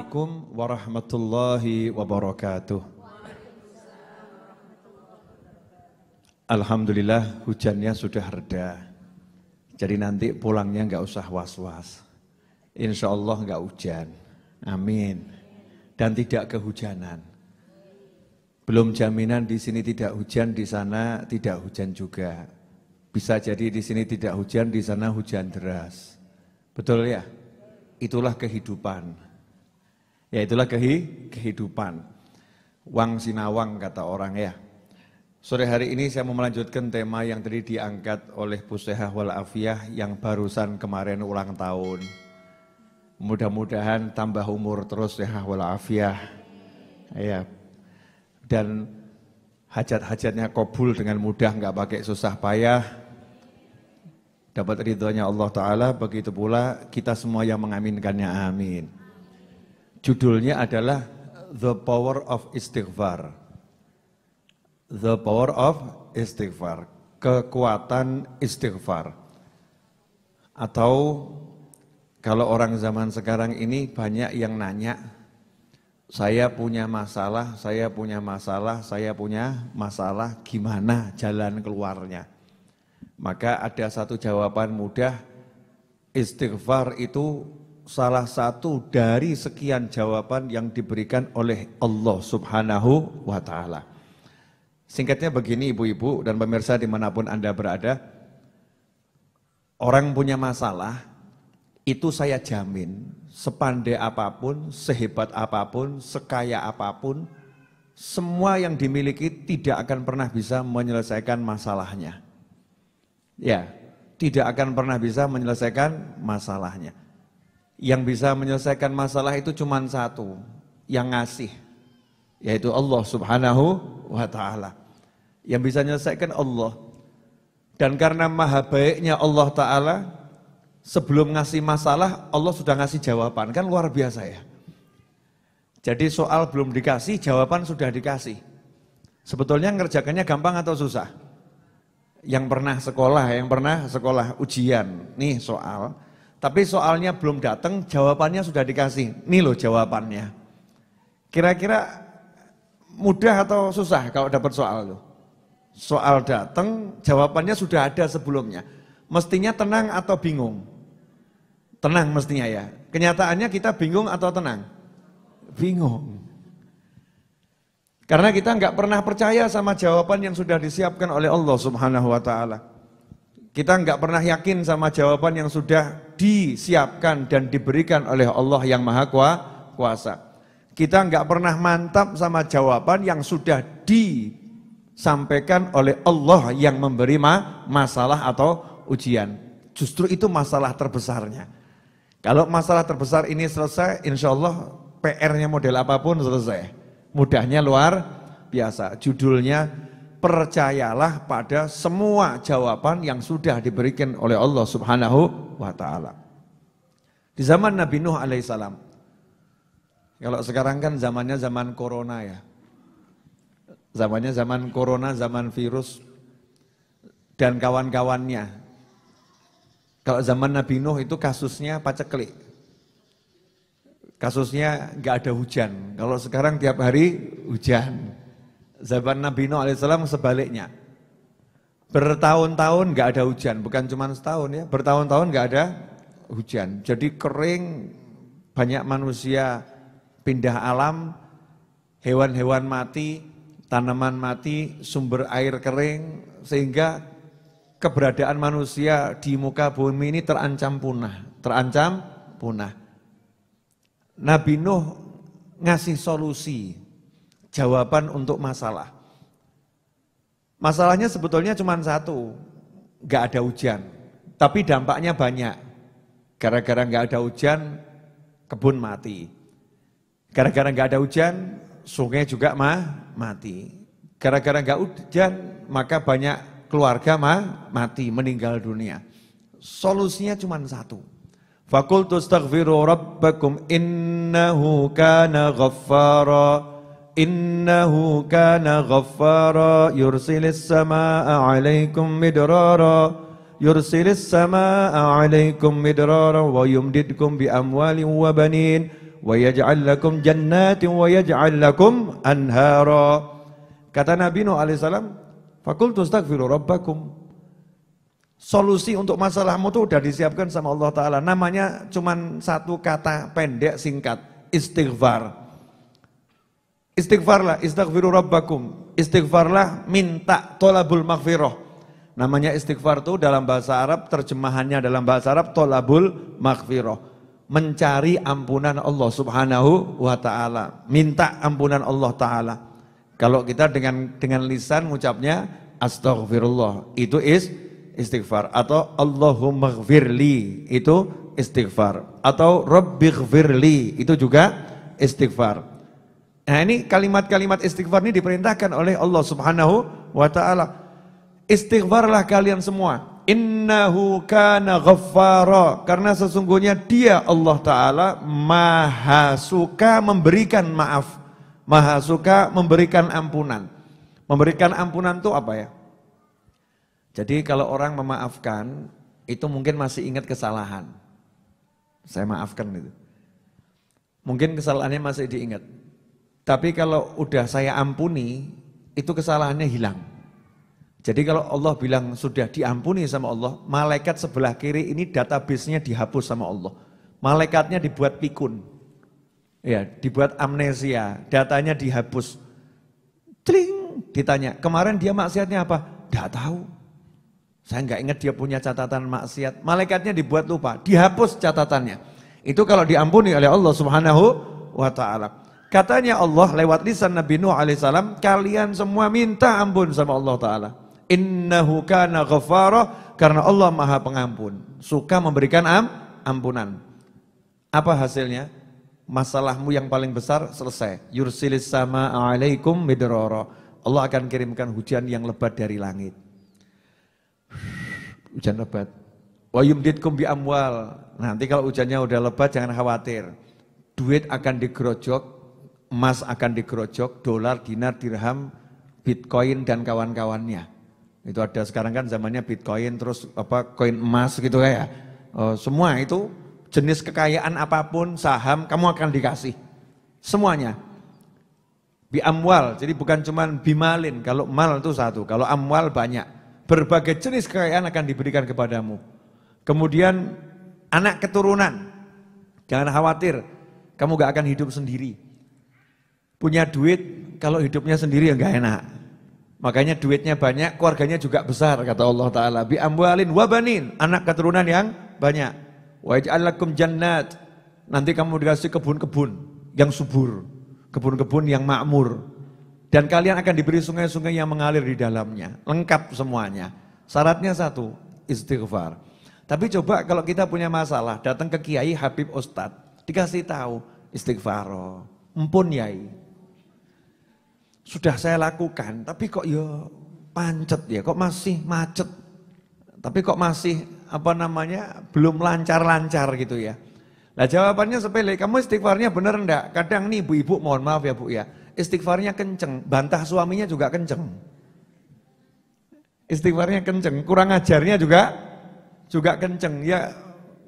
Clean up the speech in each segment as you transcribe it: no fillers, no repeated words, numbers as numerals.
Assalamualaikum warahmatullahi wabarakatuh. Alhamdulillah hujannya sudah reda. Jadi nanti pulangnya nggak usah was-was. Insya Allah nggak hujan. Amin. Dan tidak kehujanan. Belum jaminan di sini tidak hujan, di sana tidak hujan juga. Bisa jadi di sini tidak hujan, di sana hujan deras. Betul ya? Itulah kehidupan. Ya itulah kehidupan. Wang sinawang kata orang ya. Sore hari ini saya mau melanjutkan tema yang tadi diangkat oleh Bu Sehah Walafiah yang barusan kemarin ulang tahun. Mudah-mudahan tambah umur terus Sehah Walafiah. Ya. Dan hajat-hajatnya kabul dengan mudah, nggak pakai susah payah. Dapat ridhonya Allah Ta'ala, begitu pula kita semua yang mengaminkannya, amin. Judulnya adalah The Power of Istighfar. The Power of Istighfar, kekuatan istighfar. Atau kalau orang zaman sekarang ini banyak yang nanya, saya punya masalah, gimana jalan keluarnya? Maka ada satu jawaban mudah, istighfar itu salah satu dari sekian jawaban yang diberikan oleh Allah Subhanahu wa Ta'ala. Singkatnya begini ibu-ibu dan pemirsa dimanapun Anda berada, orang punya masalah, itu saya jamin, sepandai apapun, sehebat apapun, sekaya apapun, semua yang dimiliki tidak akan pernah bisa menyelesaikan masalahnya. Ya, tidak akan pernah bisa menyelesaikan masalahnya. Yang bisa menyelesaikan masalah itu cuma satu, yang ngasih, yaitu Allah Subhanahu wa Ta'ala. Yang bisa menyelesaikan Allah. Dan karena maha baiknya Allah Ta'ala, sebelum ngasih masalah, Allah sudah ngasih jawaban. Kan luar biasa ya. Jadi soal belum dikasih, jawaban sudah dikasih. Sebetulnya ngerjakannya gampang atau susah? Yang pernah sekolah ujian, nih soal. Tapi soalnya belum datang, jawabannya sudah dikasih. Nih loh jawabannya. Kira-kira mudah atau susah kalau dapat soal loh? Soal datang, jawabannya sudah ada sebelumnya. Mestinya tenang atau bingung? Tenang mestinya ya. Kenyataannya kita bingung atau tenang? Bingung. Karena kita nggak pernah percaya sama jawaban yang sudah disiapkan oleh Allah Subhanahu wa Ta'ala. Kita nggak pernah yakin sama jawaban yang sudah disiapkan dan diberikan oleh Allah yang Maha Kuasa. Kita nggak pernah mantap sama jawaban yang sudah disampaikan oleh Allah yang memberi masalah atau ujian. Justru itu masalah terbesarnya. Kalau masalah terbesar ini selesai, insya Allah PR-nya model apapun selesai. Mudahnya luar biasa. Judulnya, percayalah pada semua jawaban yang sudah diberikan oleh Allah Subhanahu wa Ta'ala. Di zaman Nabi Nuh alaihissalam, kalau sekarang kan zamannya zaman corona ya. Zamannya zaman corona, zaman virus dan kawan-kawannya. Kalau zaman Nabi Nuh itu kasusnya paceklik. Kasusnya nggak ada hujan. Kalau sekarang tiap hari hujan. Zaman Nabi Nuh alaihissalam sebaliknya. Bertahun-tahun nggak ada hujan, bukan cuma setahun ya. Bertahun-tahun nggak ada hujan. Jadi kering, banyak manusia pindah alam, hewan-hewan mati, tanaman mati, sumber air kering, sehingga keberadaan manusia di muka bumi ini terancam punah. Nabi Nuh ngasih solusi, jawaban untuk masalah. Masalahnya sebetulnya cuma satu, nggak ada hujan, tapi dampaknya banyak. Gara-gara nggak ada hujan, kebun mati. Gara-gara nggak ada hujan, sungai juga mati. Gara-gara nggak hujan, maka banyak keluarga mati, meninggal dunia. Solusinya cuma satu. Faqultu astaghfiru rabbakum innahu kana ghaffara yursilis samaa'a 'alaikum midrara wa yumdidkum bi amwalin wa banin wa yaj'al lakum jannatin wa yaj'al lakum anhara. Kata Nabi Nuh alaihissalam, "Faqultu astaghfiru rabbakum." Solusi untuk masalahmu itu udah disiapkan sama Allah Ta'ala. Namanya cuman satu kata pendek singkat, istighfar. Istighfarlah, istaghfiru rabbakum. Istighfarlah, minta tolabul maghfirah. Namanya istighfar itu dalam bahasa Arab, terjemahannya dalam bahasa Arab, tolabul maghfirah. Mencari ampunan Allah Subhanahu wa Ta'ala. Minta ampunan Allah Ta'ala. Kalau kita dengan lisan mengucapnya astaghfirullah, itu istighfar. Atau Allahumma ghfirli, itu istighfar. Atau Rabbighfirli, itu juga istighfar. Nah, ini kalimat-kalimat istighfar ini diperintahkan oleh Allah Subhanahu wa Ta'ala. Istighfarlah kalian semua. Innahu kana ghaffara, karena sesungguhnya Dia Allah Ta'ala maha suka memberikan maaf, maha suka memberikan ampunan. Memberikan ampunan itu apa ya? Jadi kalau orang memaafkan, itu mungkin masih ingat kesalahan. Saya maafkan itu. Mungkin kesalahannya masih diingat. Tapi kalau udah saya ampuni, itu kesalahannya hilang. Jadi kalau Allah bilang sudah diampuni sama Allah, malaikat sebelah kiri ini database-nya dihapus sama Allah. Malaikatnya dibuat pikun. Ya, dibuat amnesia, datanya dihapus. Tling, ditanya, kemarin dia maksiatnya apa? Tidak tahu. Saya nggak ingat dia punya catatan maksiat. Malaikatnya dibuat lupa, dihapus catatannya. Itu kalau diampuni oleh Allah Subhanahu wa Ta'ala. Katanya Allah lewat lisan Nabi Nuh alaihissalam, kalian semua minta ampun sama Allah Ta'ala. Innahu kana ghaffara, karena Allah maha pengampun, suka memberikan ampunan. Apa hasilnya? Masalahmu yang paling besar selesai. Yursilis sama alaikum midrara. Allah akan kirimkan hujan yang lebat dari langit. Hujan lebat. Wa yumditkum bi amwal. Nanti kalau hujannya udah lebat jangan khawatir. Duit akan digerojok, emas akan digerojok, dolar, dinar, dirham, bitcoin dan kawan-kawannya. Itu ada sekarang kan zamannya bitcoin, terus koin emas gitu ya. Semua itu jenis kekayaan apapun, saham, kamu akan dikasih. Semuanya. Bi amwal, jadi bukan cuma bimalin. Kalau mal itu satu, kalau amwal banyak. Berbagai jenis kekayaan akan diberikan kepadamu. Kemudian anak keturunan, jangan khawatir, kamu gak akan hidup sendiri. Punya duit, kalau hidupnya sendiri ya gak enak. Makanya duitnya banyak, keluarganya juga besar, kata Allah Ta'ala. Bi amwalin wabanin, anak keturunan yang banyak. Wa ij'al lakum jannat, nanti kamu dikasih kebun-kebun yang subur, kebun-kebun yang makmur. Dan kalian akan diberi sungai-sungai yang mengalir di dalamnya. Lengkap semuanya. Syaratnya satu, istighfar. Tapi coba kalau kita punya masalah, datang ke Kiai Habib Ustadz, dikasih tahu, istighfar. Empun yai. Sudah saya lakukan, tapi kok ya pancet ya, kok masih macet. Tapi kok masih belum lancar-lancar gitu ya. Nah jawabannya sepele, kamu istighfarnya bener enggak? Kadang nih ibu-ibu, mohon maaf ya Bu ya, istighfarnya kenceng, bantah suaminya juga kenceng. Istighfarnya kenceng, kurang ajarnya juga kenceng. Ya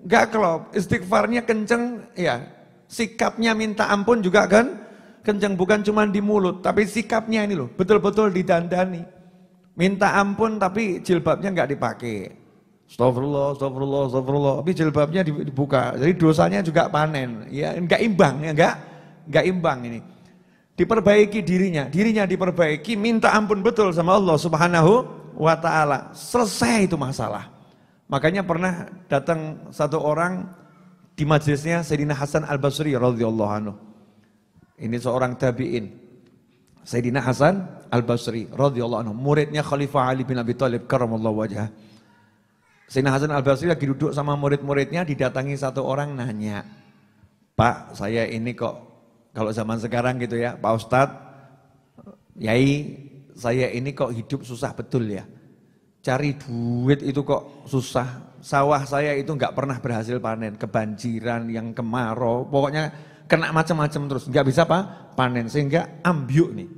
enggak klop, istighfarnya kenceng ya. Sikapnya minta ampun juga kan kenceng, bukan cuma di mulut, tapi sikapnya ini loh, betul-betul didandani. Minta ampun tapi jilbabnya enggak dipakai. Astagfirullah, astagfirullah, astagfirullah. Tapi jilbabnya dibuka, jadi dosanya juga panen. Ya enggak imbang, ya enggak imbang ini. Diperbaiki dirinya diperbaiki, minta ampun betul sama Allah Subhanahu wa Ta'ala. Selesai itu masalah. Makanya pernah datang satu orang di majelisnya Sayyidina Hasan Al-Basri radhiyallahu anhu. Ini seorang tabi'in. Sayyidina Hasan Al-Basri radhiyallahu anhu, muridnya Khalifah Ali bin Abi Thalib karramallahu wajhah. Sayyidina Hasan Al-Basri lagi duduk sama murid-muridnya, didatangi satu orang nanya, "Pak, saya ini kok kalau zaman sekarang gitu ya, Pak Ustadz, Yai, saya ini kok hidup susah betul ya. Cari duit itu kok susah. Sawah saya itu nggak pernah berhasil panen, kebanjiran, yang kemarau, pokoknya kena macam-macam terus, nggak bisa panen, sehingga ambyuk nih.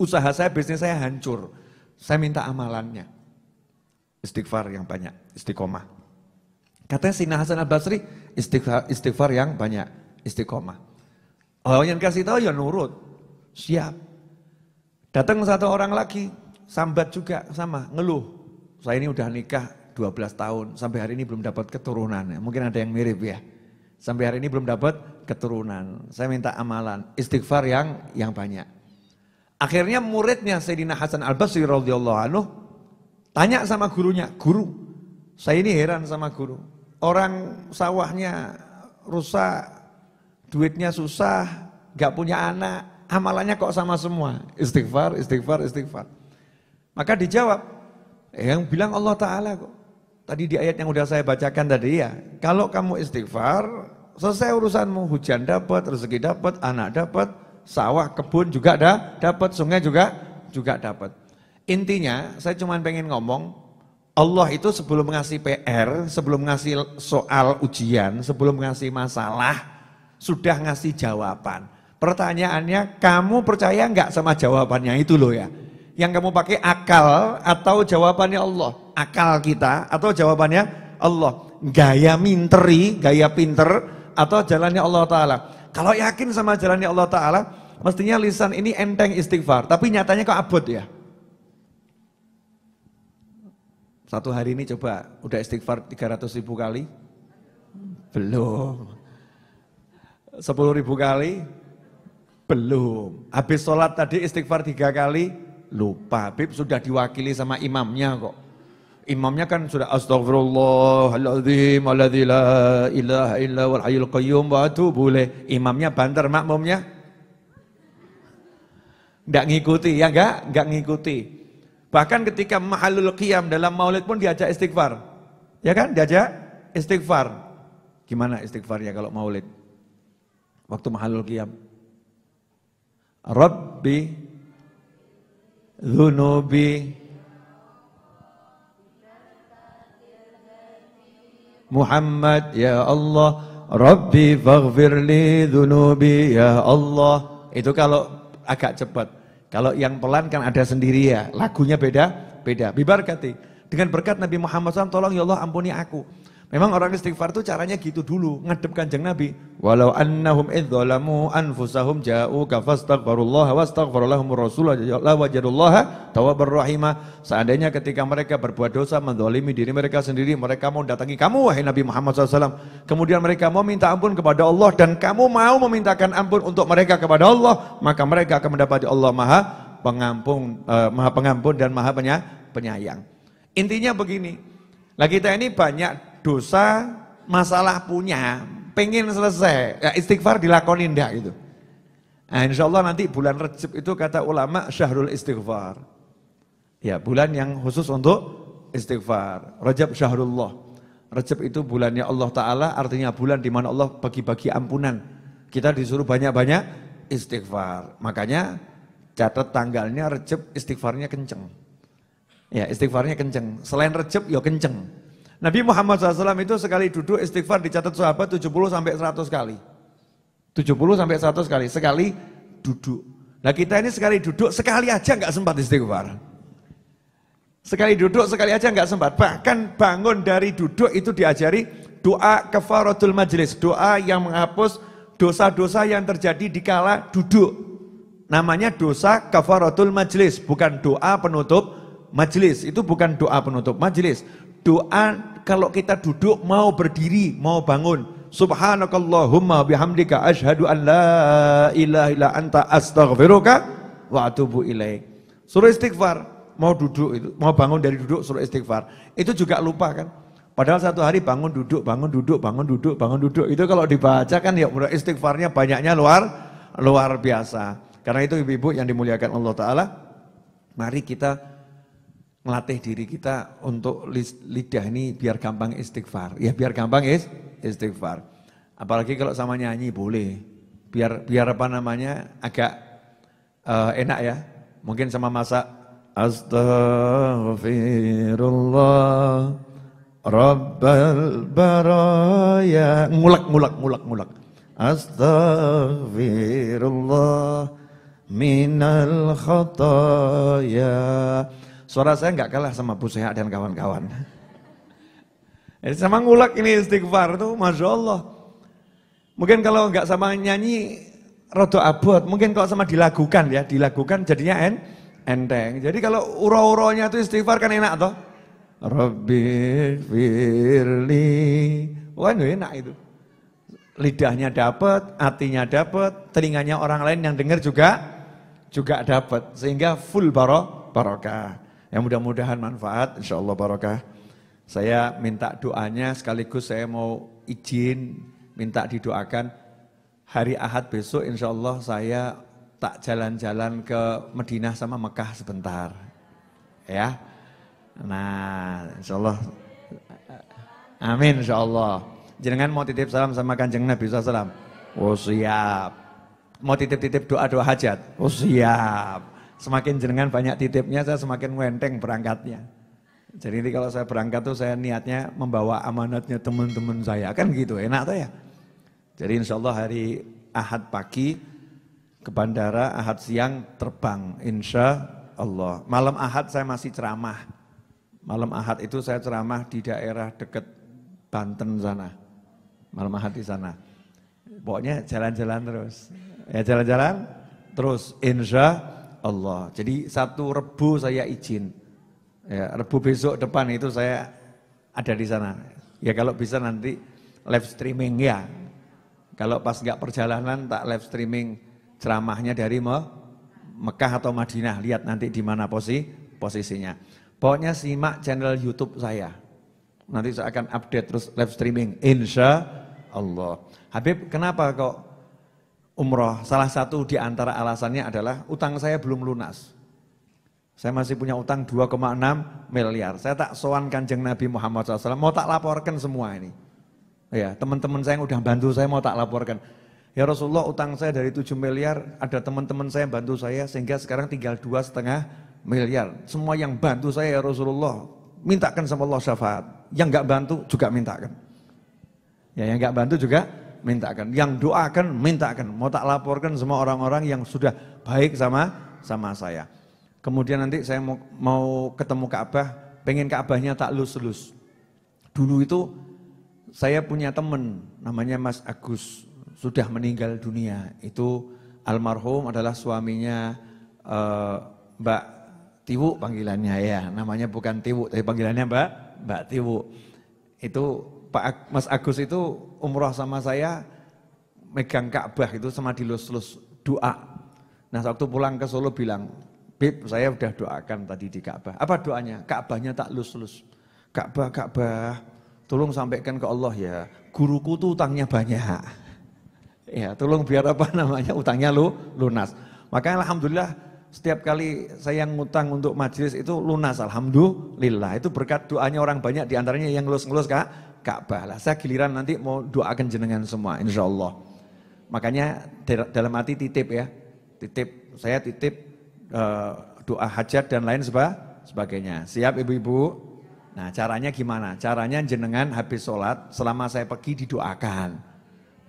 Usaha saya, bisnis saya hancur. Saya minta amalannya. Istighfar yang banyak, istiqomah." Katanya Sayyidina Hasan Al-Basri, istighfar yang banyak. istiqomah. Oh yang kasih tahu ya nurut, siap. Datang satu orang lagi, sambat juga sama, ngeluh. Saya ini udah nikah 12 tahun, sampai hari ini belum dapat keturunan. Mungkin ada yang mirip ya. Sampai hari ini belum dapat keturunan. Saya minta amalan, istighfar yang banyak. Akhirnya muridnya Sayyidina Hasan Al-Basri radhiyallahu anhu tanya sama gurunya, "Guru, saya ini heran sama guru. Orang sawahnya rusak, duitnya susah, gak punya anak. Amalannya kok sama semua, istighfar, istighfar, istighfar." Maka dijawab, yang bilang Allah Ta'ala kok. Tadi di ayat yang udah saya bacakan tadi ya, kalau kamu istighfar, selesai urusanmu, hujan dapat, rezeki dapat, anak dapat, sawah, kebun juga dapat, sungai juga dapat. Intinya, saya cuma pengen ngomong, Allah itu sebelum ngasih PR, sebelum ngasih soal ujian, sebelum ngasih masalah, sudah ngasih jawaban. Pertanyaannya, kamu percaya enggak sama jawabannya itu loh ya? Yang kamu pakai akal atau jawabannya Allah? Akal kita atau jawabannya Allah? Gaya minteri, gaya pinter atau jalannya Allah Ta'ala? Kalau yakin sama jalannya Allah Ta'ala, mestinya lisan ini enteng istighfar. Tapi nyatanya kok abot ya? Satu hari ini coba, udah istighfar 300.000 kali? Belum. 10.000 kali? Belum. Habis sholat tadi istighfar 3 kali, lupa. Habib sudah diwakili sama imamnya kok. Imamnya kan sudah astagfirullahaladzim alladzi la ilaha illa wal hayyul qayyum wa atubu ilaih. Imamnya banter, makmumnya enggak ngikuti, ya enggak ngikuti. Bahkan ketika mahalul qiyam dalam maulid pun diajak istighfar. Ya kan? Diajak istighfar. Gimana istighfarnya kalau maulid? Waktu mahalul qiyam. Rabbi dhunubi Muhammad ya Allah, Rabbi faghfirli dhunubi ya Allah. Itu kalau agak cepat. Kalau yang pelan kan ada sendiri ya, lagunya beda. Bibarkati. Dengan berkat Nabi Muhammad SAW, tolong ya Allah ampuni aku. Memang orang istighfar itu caranya gitu dulu, ngadep Kanjeng Nabi. Walau annahum idzalamu anfusahum ja'uka fastaghfirullaha wastaghfirulahumur rasul la wajadullaha tawwabur rahimah. Seandainya ketika mereka berbuat dosa, menzalimi diri mereka sendiri, mereka mau datangi kamu wahai Nabi Muhammad SAW. Kemudian mereka mau minta ampun kepada Allah dan kamu mau memintakan ampun untuk mereka kepada Allah, maka mereka akan mendapati Allah Maha Pengampun dan Maha Penyayang. Intinya begini, lah kita ini banyak dosa, masalah punya, pengen selesai, ya istighfar dilakonin enggak gitu. Nah, insya Allah nanti bulan Rajab itu kata ulama syahrul istighfar. Ya, bulan yang khusus untuk istighfar. Rajab syahrullah. Rajab itu bulannya Allah Ta'ala, artinya bulan di mana Allah bagi-bagi ampunan. Kita disuruh banyak-banyak istighfar. Makanya catat tanggalnya Rajab, istighfarnya kenceng. Ya, istighfarnya kenceng. Selain Rajab, ya kenceng. Nabi Muhammad SAW itu sekali duduk istighfar dicatat sahabat 70-100 kali. 70-100 kali, sekali duduk. Nah kita ini sekali duduk, sekali aja nggak sempat istighfar. Sekali duduk, sekali aja nggak sempat. Bahkan bangun dari duduk itu diajari doa kafaratul majlis. Doa yang menghapus dosa-dosa yang terjadi di kala duduk. Namanya dosa kafaratul majlis, bukan doa penutup majlis. Itu bukan doa penutup majlis. Doa kalau kita duduk mau berdiri, mau bangun. Subhanakallahumma bihamdika asyhadu an la ilaha illa anta astaghfiruka wa atubu ilaik. Suruh istighfar, mau duduk itu, mau bangun dari duduk suruh istighfar. Itu juga lupa kan? Padahal satu hari bangun duduk, bangun duduk, bangun duduk, bangun duduk. Itu kalau dibaca kan ya istighfarnya banyaknya luar biasa. Karena itu ibu-ibu yang dimuliakan Allah Ta'ala, mari kita melatih diri kita untuk lidah ini biar gampang istighfar. Ya biar gampang istighfar. Apalagi kalau sama nyanyi boleh. Biar apa namanya agak enak ya. Mungkin sama masak astaghfirullah rabbal baraya. Ngulak. Astaghfirullah minal khataya. Suara saya nggak kalah sama Bu Seha dan kawan-kawan. Sama ngulak ini istighfar tuh, Masya Allah. Mungkin kalau enggak sama nyanyi rada abot, mungkin kalau sama dilagukan ya, dilagukan jadinya enteng. Jadi kalau ura-uranya itu istighfar kan enak toh. Rabbi firli. Wah, enak itu. Lidahnya dapat, hatinya dapat, telinganya orang lain yang dengar juga dapat, sehingga full barokah. Ya mudah-mudahan manfaat, insyaallah barokah. Saya minta doanya sekaligus saya mau izin minta didoakan hari Ahad besok insyaallah saya tak jalan-jalan ke Madinah sama Mekah sebentar. Ya. Nah, insyaallah. Amin insyaallah. Jenengan mau titip salam sama Kanjeng Nabi SAW? Oh siap. Mau titip-titip doa-doa hajat? Oh siap. Semakin jenengan banyak titipnya, saya semakin wenteng berangkatnya. Jadi kalau saya berangkat tuh saya niatnya membawa amanatnya teman-teman saya. Kan gitu, enak tuh ya. Jadi insya Allah hari Ahad pagi ke bandara, Ahad siang terbang. Insya Allah. Malam Ahad saya masih ceramah. Malam Ahad itu saya ceramah di daerah dekat Banten sana. Malam Ahad di sana. Pokoknya jalan-jalan terus. Ya jalan-jalan terus insya Allah. Jadi satu Rebu saya izin. Ya, Rebu besok depan itu saya ada di sana. Ya kalau bisa nanti live streaming ya. Kalau pas enggak perjalanan tak live streaming ceramahnya dari Mekah atau Madinah. Lihat nanti di mana posisinya. Pokoknya simak channel YouTube saya. Nanti saya akan update terus live streaming. Insya Allah. Habib, kenapa kok umroh? Salah satu di antara alasannya adalah utang saya belum lunas. Saya masih punya utang 2,6 miliar. Saya tak sowan Kanjeng Nabi Muhammad SAW, mau tak laporkan semua ini. Ya, teman-teman saya yang udah bantu saya mau tak laporkan. Ya Rasulullah, utang saya dari 7 miliar, ada teman-teman saya yang bantu saya sehingga sekarang tinggal 2,5 miliar. Semua yang bantu saya ya Rasulullah, mintakan sama Allah syafaat. Yang enggak bantu juga mintakan. Ya, yang enggak bantu juga mintakan. Yang doakan mintakan. Mau tak laporkan semua orang-orang yang sudah baik sama saya. Kemudian nanti saya mau ketemu Ka'bah, pengen Ka'bahnya tak lus-lus. Dulu itu saya punya teman namanya Mas Agus, sudah meninggal dunia. Itu almarhum adalah suaminya Mbak Tiwu panggilannya ya. Namanya bukan Tiwu, tapi panggilannya Mbak Tiwu. Itu Mas Agus itu umroh sama saya, megang Ka'bah itu sama dilus-lus doa. Nah waktu pulang ke Solo bilang, Bib, saya udah doakan tadi di Ka'bah. Apa doanya? Ka'bahnya tak lus-lus. Ka'bah, tolong sampaikan ke Allah ya, guruku tuh utangnya banyak. Ya, tolong biar apa namanya utangnya lunas. Makanya alhamdulillah setiap kali saya ngutang untuk majelis itu lunas, alhamdulillah. Itu berkat doanya orang banyak, diantaranya yang ngelus-ngelus Ka'bah lah. Saya giliran nanti mau doakan jenengan semua, insya Allah. Makanya dalam hati titip ya, saya titip doa hajat dan lain sebagainya. Siap ibu-ibu? Nah caranya gimana? Caranya jenengan habis sholat, selama saya pergi didoakan.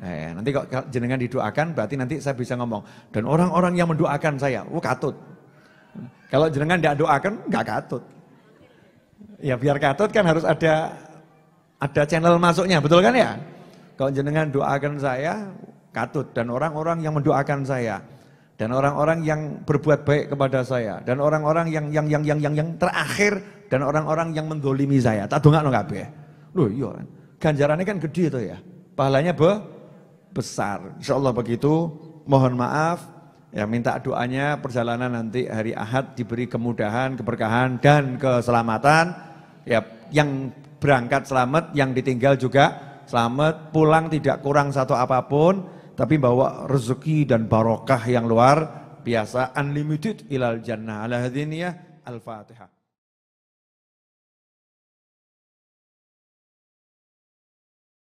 Nanti kalau jenengan didoakan berarti nanti saya bisa ngomong. Dan orang-orang yang mendoakan saya, katut. Kalau jenengan tidak doakan, nggak katut. Ya biar katut kan harus ada channel masuknya, betul kan ya? Kalau jenengan doakan saya, katut. Dan orang-orang yang mendoakan saya. Dan orang-orang yang berbuat baik kepada saya. Dan orang-orang yang terakhir. Dan orang-orang yang mendolimi saya. Tak dongakno kabeh. Loh iya, ganjarannya kan gede itu ya. Pahalanya besar. InsyaAllah begitu. Mohon maaf. Ya minta doanya perjalanan nanti hari Ahad diberi kemudahan, keberkahan, dan keselamatan. Ya yang berangkat selamat, yang ditinggal juga selamat. Pulang tidak kurang satu apapun. Tapi bawa rezeki dan barokah yang luar biasa, unlimited ilal jannah. Ala hadiniyah, al-Fatihah.